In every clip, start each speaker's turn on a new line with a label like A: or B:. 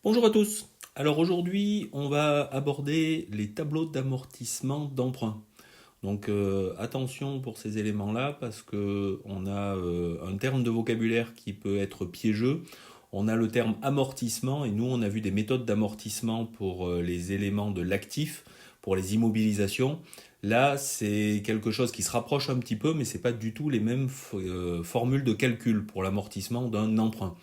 A: Bonjour à tous. Alors aujourd'hui, on va aborder les tableaux d'amortissement d'emprunt. Donc attention pour ces éléments-là parce que on a un terme de vocabulaire qui peut être piégeux. On a le terme amortissement et nous on a vu des méthodes d'amortissement pour les éléments de l'actif, pour les immobilisations. Là, c'est quelque chose qui se rapproche un petit peu, mais c'est pas du tout les mêmes formules de calcul pour l'amortissement d'un emprunt.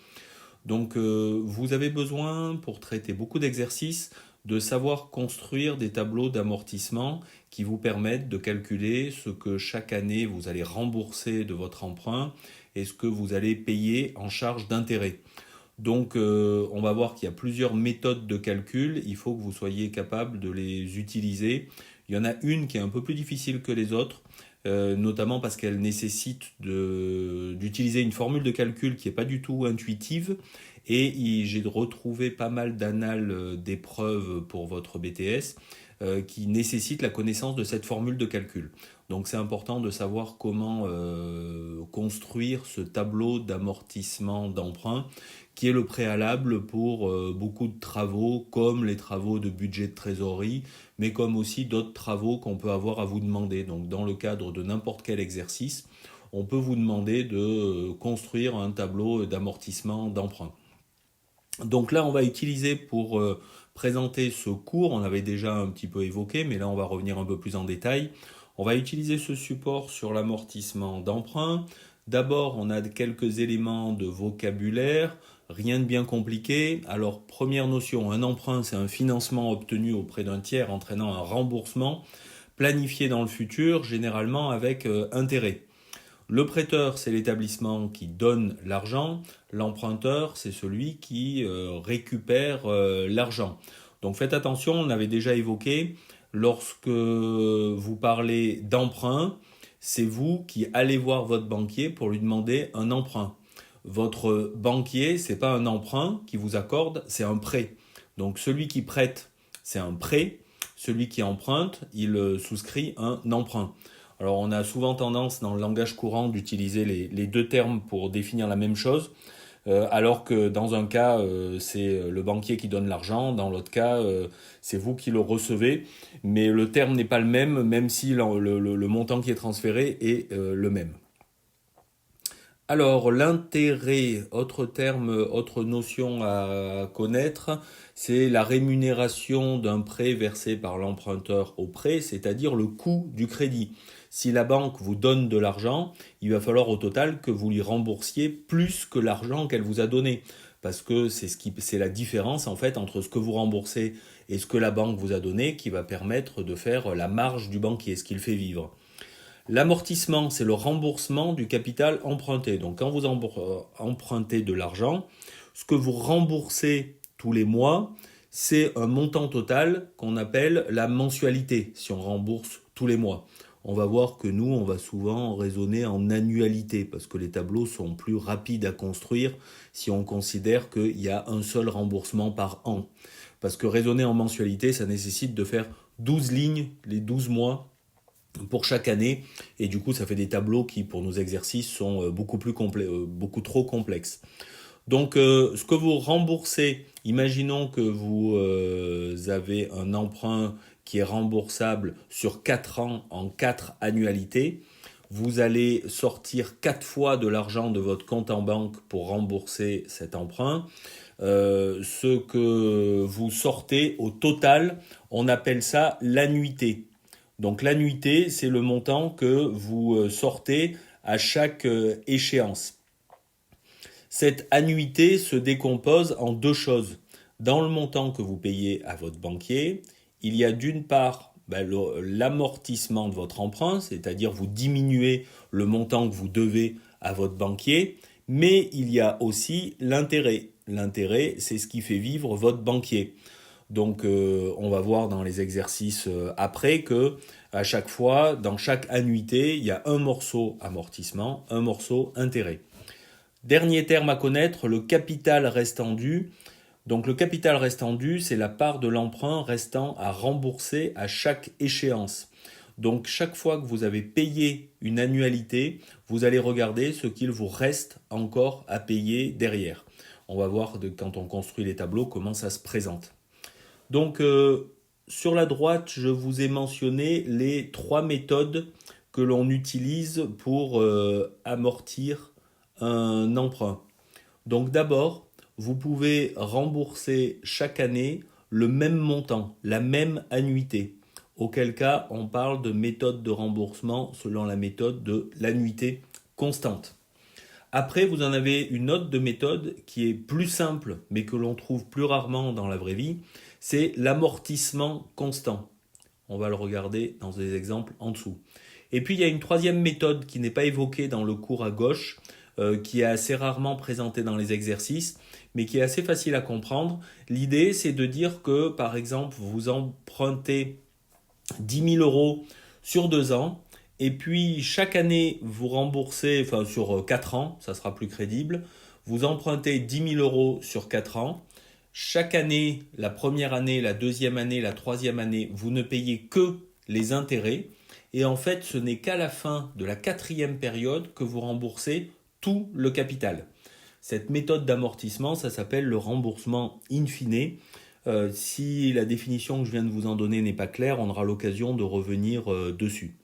A: Donc vous avez besoin, pour traiter beaucoup d'exercices, de savoir construire des tableaux d'amortissement qui vous permettent de calculer ce que chaque année vous allez rembourser de votre emprunt et ce que vous allez payer en charge d'intérêt. Donc on va voir qu'il y a plusieurs méthodes de calcul, il faut que vous soyez capable de les utiliser. Il y en a une qui est un peu plus difficile que les autres, notamment parce qu'elle nécessite d'utiliser une formule de calcul qui n'est pas du tout intuitive. Et j'ai retrouvé pas mal d'annales d'épreuves pour votre BTS qui nécessitent la connaissance de cette formule de calcul. Donc c'est important de savoir comment construire ce tableau d'amortissement d'emprunt qui est le préalable pour beaucoup de travaux, comme les travaux de budget de trésorerie, mais comme aussi d'autres travaux qu'on peut avoir à vous demander. Donc dans le cadre de n'importe quel exercice, on peut vous demander de construire un tableau d'amortissement d'emprunt. Donc là, on va utiliser pour présenter ce cours, on avait déjà un petit peu évoqué, mais là, on va revenir un peu plus en détail. On va utiliser ce support sur l'amortissement d'emprunt. D'abord, on a quelques éléments de vocabulaire, rien de bien compliqué. Alors, première notion, un emprunt, c'est un financement obtenu auprès d'un tiers entraînant un remboursement planifié dans le futur, généralement avec intérêt. Le prêteur, c'est l'établissement qui donne l'argent. L'emprunteur, c'est celui qui récupère l'argent. Donc faites attention, on avait déjà évoqué, lorsque vous parlez d'emprunt, c'est vous qui allez voir votre banquier pour lui demander un emprunt. Votre banquier, c'est pas un emprunt qui vous accorde, c'est un prêt. Donc celui qui prête, c'est un prêt. Celui qui emprunte, il souscrit un emprunt. Alors on a souvent tendance dans le langage courant d'utiliser les deux termes pour définir la même chose, alors que dans un cas c'est le banquier qui donne l'argent, dans l'autre cas c'est vous qui le recevez, mais le terme n'est pas le même, même si le montant qui est transféré est le même. Alors, l'intérêt, autre terme, autre notion à connaître, c'est la rémunération d'un prêt versé par l'emprunteur au prêt, c'est-à-dire le coût du crédit. Si la banque vous donne de l'argent, il va falloir au total que vous lui remboursiez plus que l'argent qu'elle vous a donné. Parce que c'est la différence en fait entre ce que vous remboursez et ce que la banque vous a donné qui va permettre de faire la marge du banquier, ce qu'il fait vivre. L'amortissement, c'est le remboursement du capital emprunté. Donc quand vous empruntez de l'argent, ce que vous remboursez tous les mois, c'est un montant total qu'on appelle la mensualité, si on rembourse tous les mois. On va voir que nous, on va souvent raisonner en annualité, parce que les tableaux sont plus rapides à construire si on considère qu'il y a un seul remboursement par an. Parce que raisonner en mensualité, ça nécessite de faire 12 lignes, les 12 mois, pour chaque année, et du coup ça fait des tableaux qui pour nos exercices sont beaucoup trop complexes. Donc ce que vous remboursez, imaginons que vous avez un emprunt qui est remboursable sur 4 ans en 4 annualités, vous allez sortir 4 fois de l'argent de votre compte en banque pour rembourser cet emprunt. Ce que vous sortez au total, on appelle ça l'annuité. Donc l'annuité, c'est le montant que vous sortez à chaque échéance. Cette annuité se décompose en deux choses. Dans le montant que vous payez à votre banquier, il y a d'une part l'amortissement de votre emprunt, c'est-à-dire vous diminuez le montant que vous devez à votre banquier, mais il y a aussi l'intérêt. L'intérêt, c'est ce qui fait vivre votre banquier. Donc on va voir dans les exercices après que à chaque fois, dans chaque annuité, il y a un morceau amortissement, un morceau intérêt. Dernier terme à connaître, le capital restant dû. Donc le capital restant dû, c'est la part de l'emprunt restant à rembourser à chaque échéance. Donc chaque fois que vous avez payé une annualité, vous allez regarder ce qu'il vous reste encore à payer derrière. On va voir quand on construit les tableaux comment ça se présente. Donc sur la droite, je vous ai mentionné les 3 méthodes que l'on utilise pour amortir un emprunt. Donc d'abord, vous pouvez rembourser chaque année le même montant, la même annuité. Auquel cas, on parle de méthode de remboursement selon la méthode de l'annuité constante. Après, vous en avez une autre de méthode qui est plus simple, mais que l'on trouve plus rarement dans la vraie vie, c'est l'amortissement constant. On va le regarder dans des exemples en dessous. Et puis, il y a une troisième méthode qui n'est pas évoquée dans le cours à gauche, qui est assez rarement présentée dans les exercices, mais qui est assez facile à comprendre. L'idée, c'est de dire que, par exemple, vous empruntez 10 000 euros sur 2 ans, et puis chaque année, vous remboursez, enfin sur 4 ans, ça sera plus crédible, vous empruntez 10 000 euros sur 4 ans. Chaque année, la première année, la deuxième année, la troisième année, vous ne payez que les intérêts. Et en fait, ce n'est qu'à la fin de la 4e période que vous remboursez tout le capital. Cette méthode d'amortissement, ça s'appelle le remboursement in fine. Si la définition que je viens de vous en donner n'est pas claire, on aura l'occasion de revenir dessus.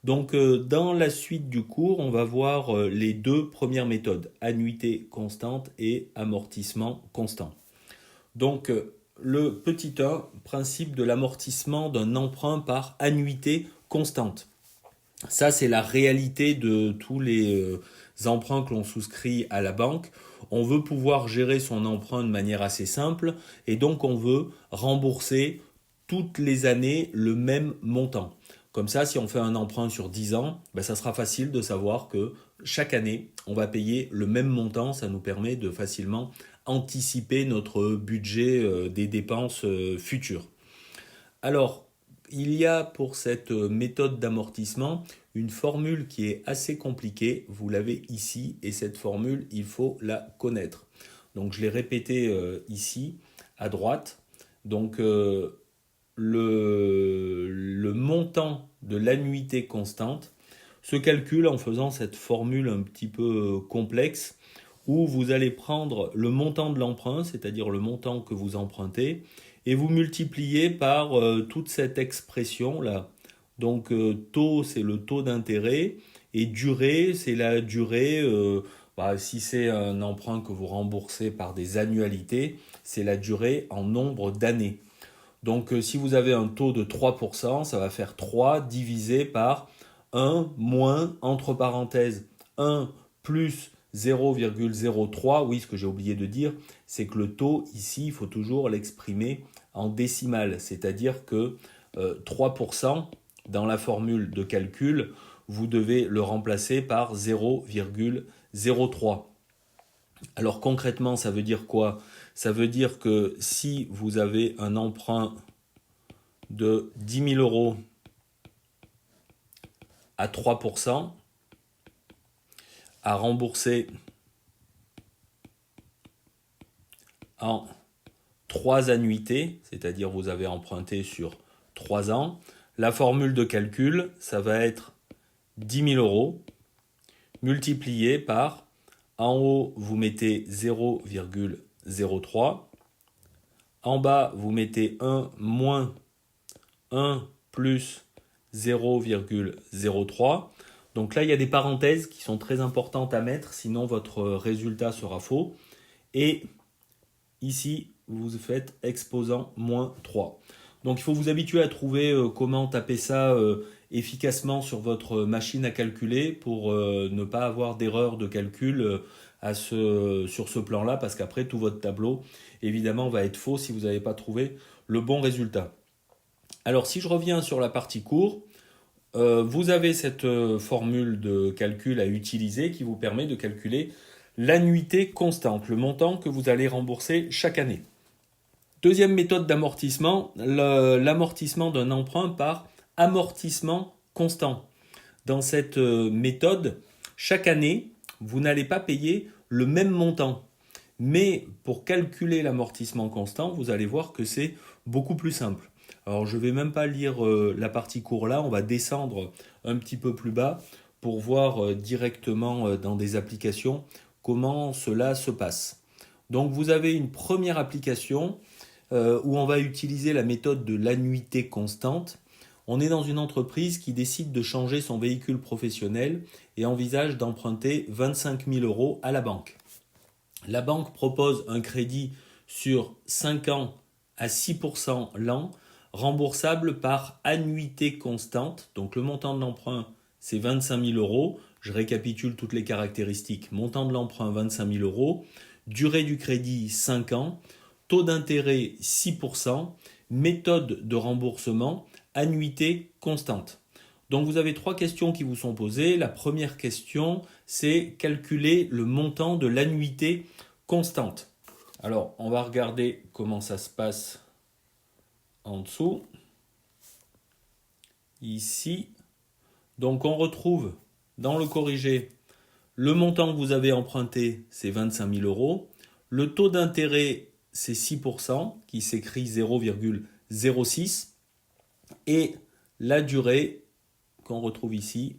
A: Donc dans la suite du cours, on va voir les 2 premières méthodes, annuité constante et amortissement constant. Donc le petit 1, principe de l'amortissement d'un emprunt par annuité constante. Ça, c'est la réalité de tous les emprunts que l'on souscrit à la banque. On veut pouvoir gérer son emprunt de manière assez simple et donc on veut rembourser toutes les années le même montant. Comme ça, si on fait un emprunt sur 10 ans, ça sera facile de savoir que chaque année, on va payer le même montant. Ça nous permet de facilement anticiper notre budget des dépenses futures. Alors, il y a pour cette méthode d'amortissement une formule qui est assez compliquée. Vous l'avez ici et cette formule, il faut la connaître. Donc, je l'ai répétée ici à droite. Donc, le montant de l'annuité constante se calcule en faisant cette formule un petit peu complexe où vous allez prendre le montant de l'emprunt, c'est-à-dire le montant que vous empruntez, et vous multipliez par toute cette expression-là. Donc taux, c'est le taux d'intérêt, et durée, c'est la durée. Si c'est un emprunt que vous remboursez par des annualités, c'est la durée en nombre d'années. Donc si vous avez un taux de 3%, ça va faire 3 divisé par 1 moins, entre parenthèses, 1 plus 0,03. Oui, ce que j'ai oublié de dire, c'est que le taux, ici, il faut toujours l'exprimer en décimale. C'est-à-dire que 3%, dans la formule de calcul, vous devez le remplacer par 0,03. Alors concrètement, ça veut dire quoi ? Ça veut dire que si vous avez un emprunt de 10 000 euros à 3%, à rembourser en 3 annuités, c'est-à-dire vous avez emprunté sur 3 ans, la formule de calcul, ça va être 10 000 euros multiplié par, en haut, vous mettez 0,03, en bas, vous mettez 1 moins 1 plus 0,03. Donc là, il y a des parenthèses qui sont très importantes à mettre, sinon votre résultat sera faux. Et ici, vous faites exposant moins 3. Donc il faut vous habituer à trouver comment taper ça efficacement sur votre machine à calculer pour ne pas avoir d'erreur de calcul sur ce plan-là, parce qu'après, tout votre tableau, évidemment, va être faux si vous n'avez pas trouvé le bon résultat. Alors, si je reviens sur la partie cours, vous avez cette formule de calcul à utiliser qui vous permet de calculer l'annuité constante, le montant que vous allez rembourser chaque année. Deuxième méthode d'amortissement, l'amortissement d'un emprunt par amortissement constant. Dans cette méthode, chaque année, vous n'allez pas payer le même montant. Mais pour calculer l'amortissement constant, vous allez voir que c'est beaucoup plus simple. Alors je ne vais même pas lire la partie cours là, on va descendre un petit peu plus bas pour voir directement dans des applications comment cela se passe. Donc vous avez une première application où on va utiliser la méthode de l'annuité constante. On est dans une entreprise qui décide de changer son véhicule professionnel et envisage d'emprunter 25 000 euros à la banque. La banque propose un crédit sur 5 ans à 6% l'an, remboursable par annuité constante. Donc le montant de l'emprunt, c'est 25 000 euros. Je récapitule toutes les caractéristiques. Montant de l'emprunt, 25 000 euros. Durée du crédit, 5 ans. Taux d'intérêt, 6%. Méthode de remboursement, annuité constante. Donc vous avez 3 questions qui vous sont posées. La première question, c'est calculer le montant de l'annuité constante. Alors, on va regarder comment ça se passe en dessous. Ici. Donc on retrouve dans le corrigé le montant que vous avez emprunté, c'est 25 000 euros. Le taux d'intérêt, c'est 6%, qui s'écrit 0,06. Et la durée qu'on retrouve ici,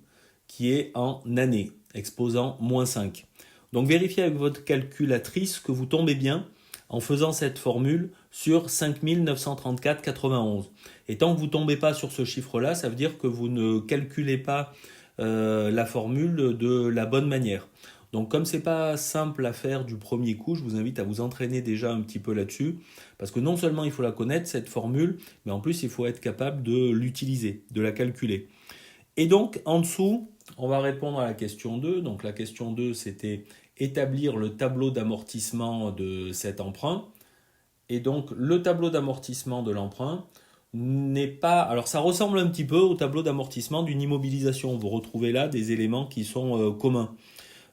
A: qui est en année, exposant -5. Donc vérifiez avec votre calculatrice que vous tombez bien en faisant cette formule sur 5 934,91. Et tant que vous ne tombez pas sur ce chiffre-là, ça veut dire que vous ne calculez pas la formule de la bonne manière. Donc comme c'est pas simple à faire du premier coup, je vous invite à vous entraîner déjà un petit peu là-dessus, parce que non seulement il faut la connaître, cette formule, mais en plus il faut être capable de l'utiliser, de la calculer. Et donc en dessous, on va répondre à la question 2. Donc la question 2, c'était établir le tableau d'amortissement de cet emprunt. Et donc le tableau d'amortissement de l'emprunt n'est pas... Alors ça ressemble un petit peu au tableau d'amortissement d'une immobilisation. Vous retrouvez là des éléments qui sont communs.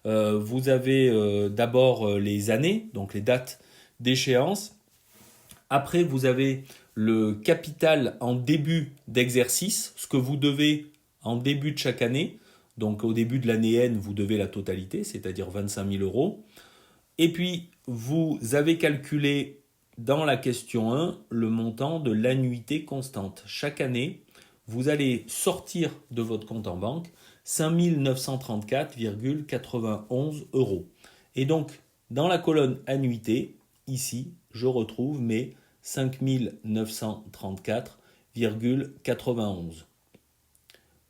A: Vous avez d'abord les années, donc les dates d'échéance. Après, vous avez le capital en début d'exercice, ce que vous devez en début de chaque année. Donc au début de l'année N, vous devez la totalité, c'est-à-dire 25 000 euros. Et puis, vous avez calculé dans la question 1 le montant de l'annuité constante. Chaque année, vous allez sortir de votre compte en banque 5 934,91 euros. Et donc, dans la colonne annuité, ici, je retrouve mes 5 934,91.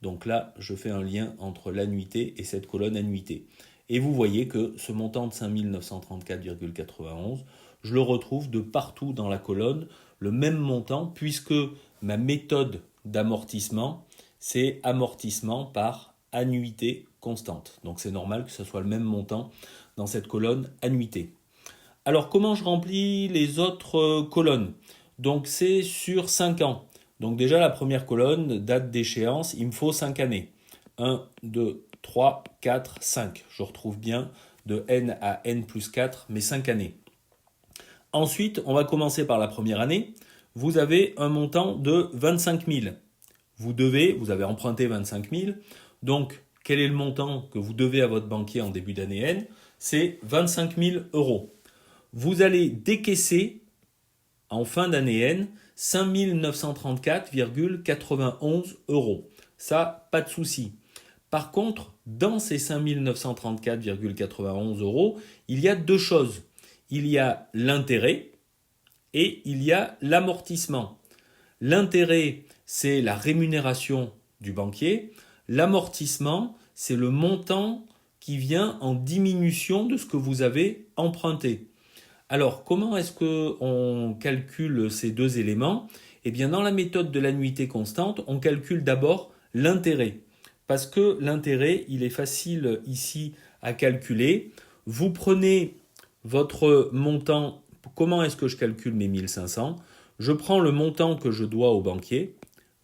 A: Donc là, je fais un lien entre l'annuité et cette colonne annuité. Et vous voyez que ce montant de 5 934,91, je le retrouve de partout dans la colonne, le même montant, puisque ma méthode d'amortissement, c'est amortissement par annuité constante. Donc c'est normal que ce soit le même montant dans cette colonne annuité. Alors comment je remplis les autres colonnes? Donc c'est sur 5 ans. Donc déjà la première colonne, date d'échéance, il me faut 5 années. 1, 2, 3, 4, 5. Je retrouve bien de n à n plus 4 mes 5 années. Ensuite, on va commencer par la première année. Vous avez un montant de 25 000. Vous avez emprunté 25 000. Donc, quel est le montant que vous devez à votre banquier en début d'année N? C'est 25 000 euros. Vous allez décaisser en fin d'année N 5 934,91 euros. Ça, pas de souci. Par contre, dans ces 5 934,91 euros, il y a deux choses. Il y a l'intérêt et il y a l'amortissement. L'intérêt, c'est la rémunération du banquier. L'amortissement, c'est le montant qui vient en diminution de ce que vous avez emprunté. Alors, comment est-ce qu'on calcule ces deux éléments? Eh bien, dans la méthode de l'annuité constante, on calcule d'abord l'intérêt. Parce que l'intérêt, il est facile ici à calculer. Vous prenez votre montant. Comment est-ce que je calcule mes 1500? Je prends le montant que je dois au banquier,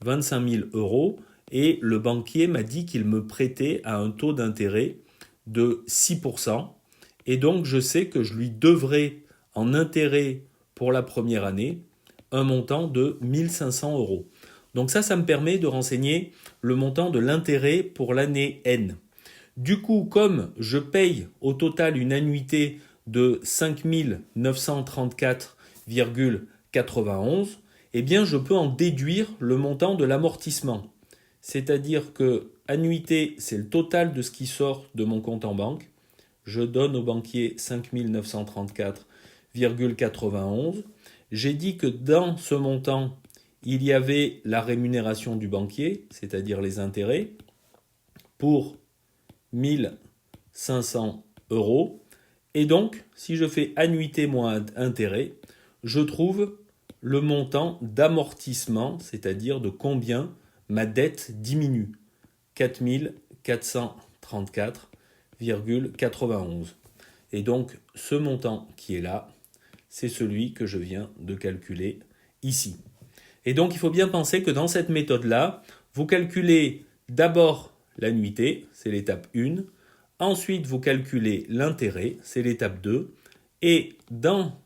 A: 25 000 euros, et le banquier m'a dit qu'il me prêtait à un taux d'intérêt de 6%. Et donc, je sais que je lui devrai en intérêt pour la première année un montant de 1500 euros. Donc ça me permet de renseigner le montant de l'intérêt pour l'année N. Du coup, comme je paye au total une annuité de 5 934,91, eh bien je peux en déduire le montant de l'amortissement. C'est-à-dire que annuité, c'est le total de ce qui sort de mon compte en banque. Je donne au banquier 5 934,91 4,91. J'ai dit que dans ce montant, il y avait la rémunération du banquier, c'est-à-dire les intérêts, pour 1500 euros. Et donc, si je fais annuité moins intérêt, je trouve le montant d'amortissement, c'est-à-dire de combien ma dette diminue. 4434,91. Et donc, ce montant qui est là, c'est celui que je viens de calculer ici. Et donc, il faut bien penser que dans cette méthode-là, vous calculez d'abord l'annuité, c'est l'étape 1. Ensuite, vous calculez l'intérêt, c'est l'étape 2. Et dans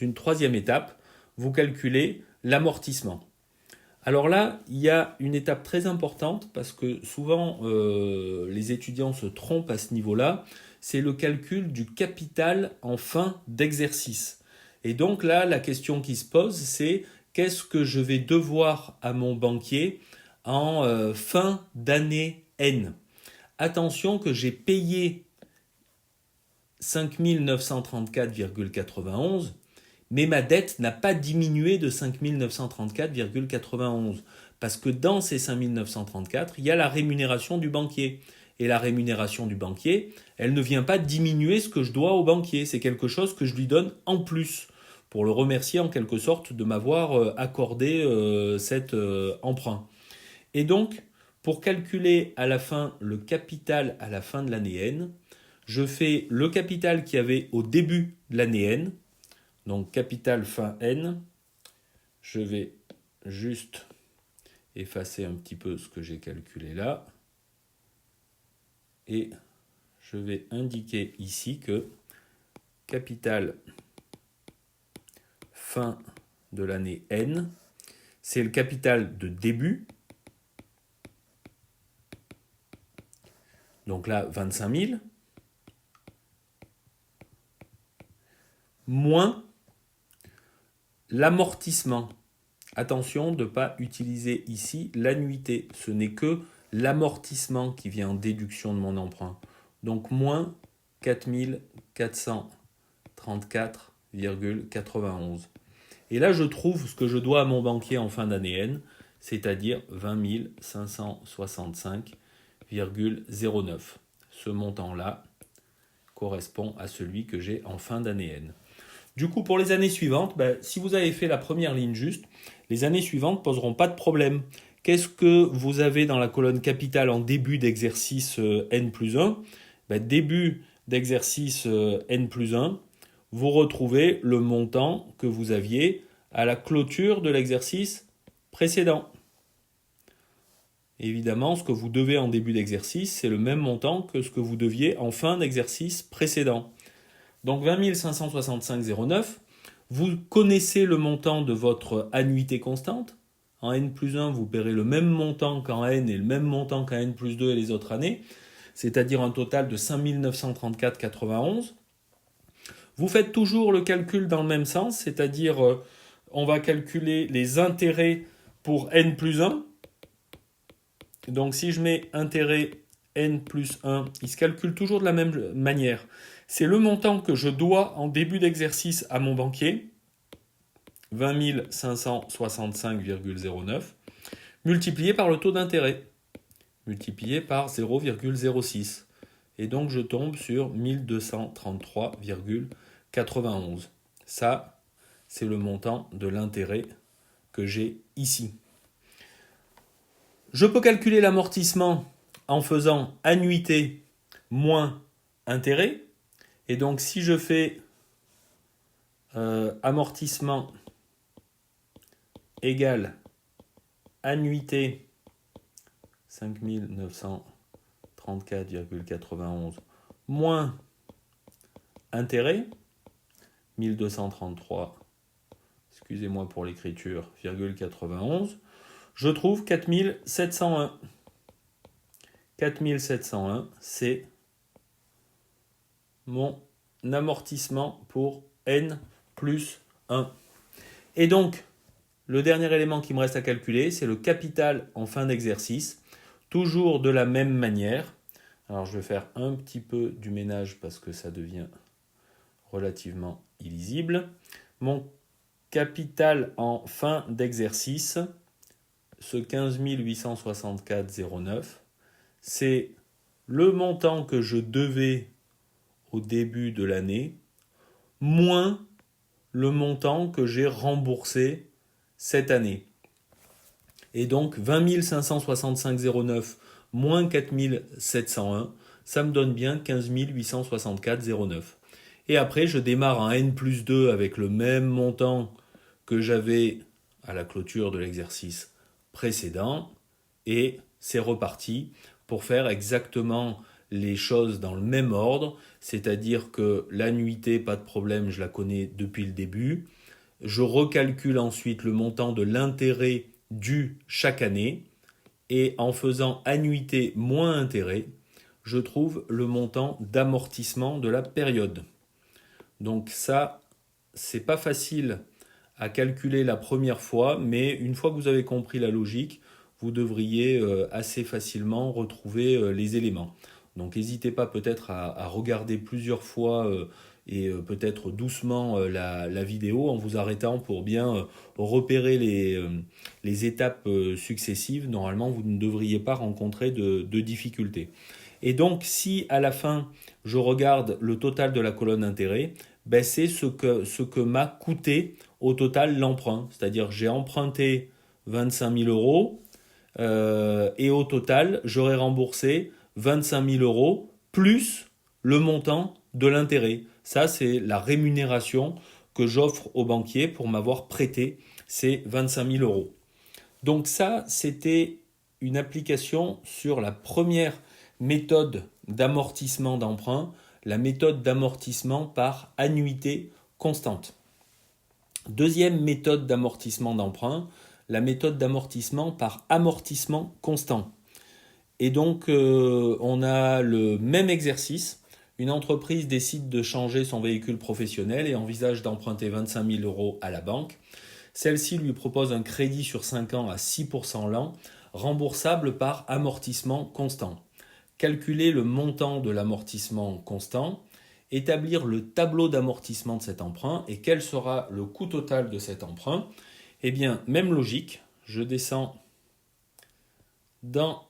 A: une troisième étape, vous calculez l'amortissement. Alors là, il y a une étape très importante parce que souvent les étudiants se trompent à ce niveau-là, c'est le calcul du capital en fin d'exercice. Et donc là, la question qui se pose, c'est qu'est-ce que je vais devoir à mon banquier en fin d'année N? Attention que j'ai payé 5 934,91, mais ma dette n'a pas diminué de 5 934,91 parce que dans ces 5 934, il y a la rémunération du banquier. Et la rémunération du banquier, elle ne vient pas diminuer ce que je dois au banquier. C'est quelque chose que je lui donne en plus pour le remercier en quelque sorte de m'avoir accordé cet emprunt. Et donc, pour calculer à la fin le capital à la fin de l'année N, je fais le capital qu'il y avait au début de l'année N, donc capital fin N. Je vais juste effacer un petit peu ce que j'ai calculé là. Et je vais indiquer ici que capital fin de l'année N, c'est le capital de début. Donc là, 25 000. Moins l'amortissement. Attention de ne pas utiliser ici l'annuité. Ce n'est que l'amortissement qui vient en déduction de mon emprunt. Donc moins 4 434,91. Et là, je trouve ce que je dois à mon banquier en fin d'année N, c'est-à-dire 20 565,09. Ce montant-là correspond à celui que j'ai en fin d'année N. Du coup, pour les années suivantes, si vous avez fait la première ligne juste, les années suivantes ne poseront pas de problème. Qu'est-ce que vous avez dans la colonne capitale en début d'exercice N plus 1 ? Début d'exercice N plus 1, vous retrouvez le montant que vous aviez à la clôture de l'exercice précédent. Évidemment, ce que vous devez en début d'exercice, c'est le même montant que ce que vous deviez en fin d'exercice précédent. Donc 20 565,09, vous connaissez le montant de votre annuité constante. En N plus 1, vous paierez le même montant qu'en N et le même montant qu'en N plus 2 et les autres années, c'est-à-dire un total de 5 934,91. Vous faites toujours le calcul dans le même sens, c'est-à-dire on va calculer les intérêts pour N plus 1. Donc si je mets intérêt N plus 1, il se calcule toujours de la même manière. C'est le montant que je dois en début d'exercice à mon banquier, 20 565,09, multiplié par le taux d'intérêt, multiplié par 0,06. Et donc je tombe sur 1233,91. Ça, c'est le montant de l'intérêt que j'ai ici. Je peux calculer l'amortissement en faisant annuité moins intérêt. Et donc, si je fais amortissement égale annuité 5 934,91 moins intérêt 1233, excusez-moi pour l'écriture, 91, je trouve 4701. 4701, c'est mon amortissement pour N plus 1. Et donc, le dernier élément qui me reste à calculer, c'est le capital en fin d'exercice, toujours de la même manière. Alors, je vais faire un petit peu du ménage parce que ça devient relativement illisible. Mon capital en fin d'exercice, ce 15 864,09, c'est le montant que je devais au début de l'année, moins le montant que j'ai remboursé cette année. Et donc 20 565,09 moins 4 701, ça me donne bien 15 864,09. Et après, je démarre en N+2 avec le même montant que j'avais à la clôture de l'exercice précédent. Et c'est reparti pour faire exactement les choses dans le même ordre. C'est-à-dire que l'annuité, pas de problème, je la connais depuis le début. Je recalcule ensuite le montant de l'intérêt dû chaque année. Et en faisant annuité moins intérêt, je trouve le montant d'amortissement de la période. Donc ça, c'est pas facile à calculer la première fois, mais une fois que vous avez compris la logique, vous devriez assez facilement retrouver les éléments. Donc n'hésitez pas peut-être à regarder plusieurs fois et peut-être doucement la vidéo en vous arrêtant pour bien repérer les étapes successives. Normalement, vous ne devriez pas rencontrer de difficultés. Et donc, si à la fin, je regarde le total de la colonne intérêt, ben c'est ce que m'a coûté au total l'emprunt. C'est-à-dire j'ai emprunté 25 000 euros et au total, j'aurais remboursé 25 000 euros plus le montant de l'intérêt. Ça, c'est la rémunération que j'offre au banquier pour m'avoir prêté ces 25 000 euros. Donc ça, c'était une application sur la première méthode d'amortissement d'emprunt, la méthode d'amortissement par annuité constante. Deuxième méthode d'amortissement d'emprunt, la méthode d'amortissement par amortissement constant. Et donc, on a le même exercice. Une entreprise décide de changer son véhicule professionnel et envisage d'emprunter 25 000 euros à la banque. Celle-ci lui propose un crédit sur 5 ans à 6% l'an, remboursable par amortissement constant. Calculer le montant de l'amortissement constant, établir le tableau d'amortissement de cet emprunt et quel sera le coût total de cet emprunt. Eh bien, même logique, je descends dans...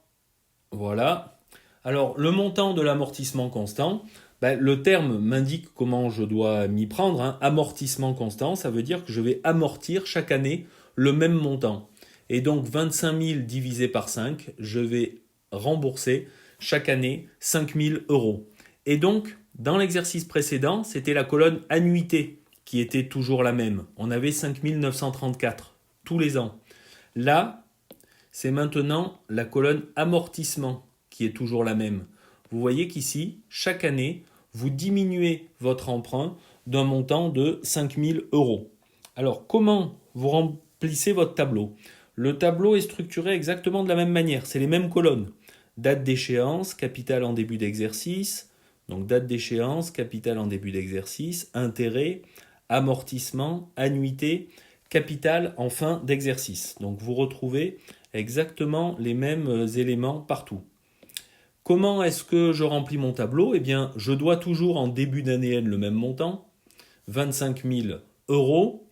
A: Voilà. Alors, le montant de l'amortissement constant, le terme m'indique comment je dois m'y prendre. Amortissement constant, ça veut dire que je vais amortir chaque année le même montant. Et donc, 25 000 divisé par 5, je vais rembourser chaque année 5 000 euros. Et donc, dans l'exercice précédent, c'était la colonne annuité qui était toujours la même. On avait 5 934 tous les ans. Là, c'est maintenant la colonne amortissement qui est toujours la même. Vous voyez qu'ici, chaque année, vous diminuez votre emprunt d'un montant de 5 000 euros. Alors, comment vous remplissez votre tableau ? Le tableau est structuré exactement de la même manière. C'est les mêmes colonnes. Date d'échéance, capital en début d'exercice. Donc, date d'échéance, capital en début d'exercice, intérêt, amortissement, annuité, capital en fin d'exercice. Donc, vous retrouvez exactement les mêmes éléments partout. Comment est-ce que je remplis mon tableau ? Eh bien, je dois toujours en début d'année N le même montant, 25 000 euros.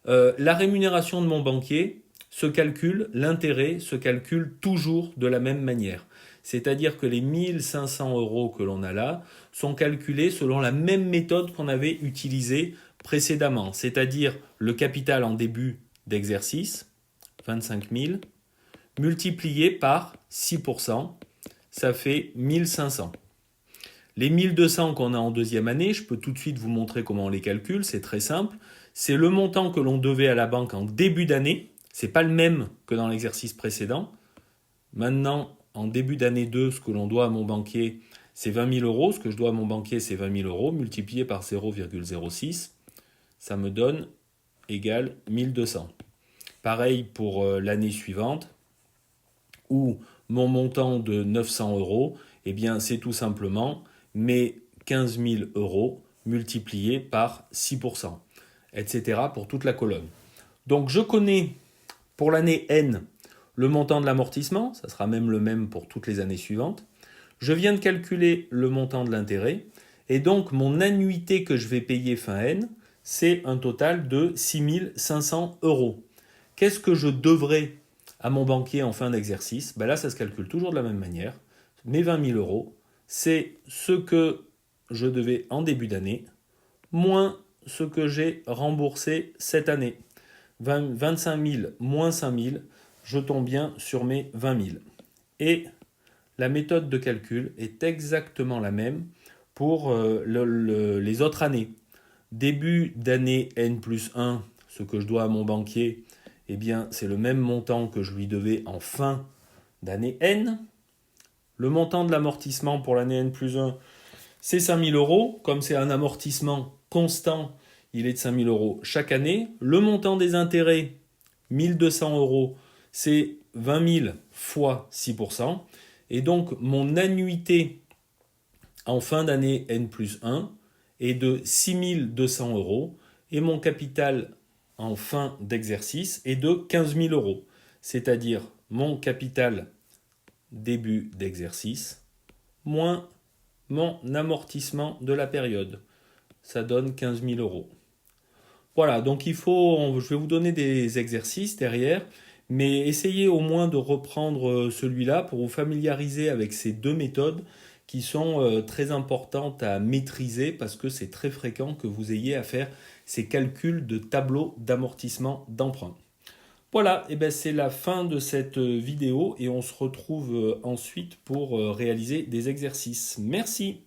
A: La rémunération de mon banquier se calcule, l'intérêt se calcule toujours de la même manière. C'est-à-dire que les 1 500 euros que l'on a là sont calculés selon la même méthode qu'on avait utilisée précédemment. C'est-à-dire le capital en début d'exercice, 25 000, multiplié par 6%, ça fait 1 500. Les 1 200 qu'on a en deuxième année, je peux tout de suite vous montrer comment on les calcule, c'est très simple. C'est le montant que l'on devait à la banque en début d'année, c'est pas le même que dans l'exercice précédent. Maintenant, en début d'année 2, ce que l'on doit à mon banquier, c'est 20 000 euros. Ce que je dois à mon banquier, c'est 20 000 euros, multiplié par 0,06. Ça me donne égal 1 200. Pareil pour l'année suivante, où mon montant de 900 euros, eh bien, c'est tout simplement mes 15 000 euros multipliés par 6%, etc. pour toute la colonne. Donc, je connais pour l'année N le montant de l'amortissement, ça sera même le même pour toutes les années suivantes. Je viens de calculer le montant de l'intérêt, et donc mon annuité que je vais payer fin N, c'est un total de 6 500 euros. Qu'est-ce que je devrais à mon banquier en fin d'exercice? Ben là, ça se calcule toujours de la même manière. Mes 20 000 euros, c'est ce que je devais en début d'année, moins ce que j'ai remboursé cette année. 25 000 moins 5 000, je tombe bien sur mes 20 000. Et la méthode de calcul est exactement la même pour les autres années. Début d'année N plus 1, ce que je dois à mon banquier, eh bien, c'est le même montant que je lui devais en fin d'année N. Le montant de l'amortissement pour l'année N plus 1, c'est 5 000 euros. Comme c'est un amortissement constant, il est de 5 000 euros chaque année. Le montant des intérêts, 1 200 euros, c'est 20 000 fois 6%. Et donc, mon annuité en fin d'année N plus 1 est de 6 200 euros et mon capital en fin d'exercice est de 15 000 euros. C'est-à-dire mon capital début d'exercice moins mon amortissement de la période. Ça donne 15 000 euros. Voilà, donc je vais vous donner des exercices derrière, mais essayez au moins de reprendre celui-là pour vous familiariser avec ces deux méthodes qui sont très importantes à maîtriser parce que c'est très fréquent que vous ayez à faire ces calculs de tableau d'amortissement d'emprunt. Voilà, et ben c'est la fin de cette vidéo et on se retrouve ensuite pour réaliser des exercices. Merci.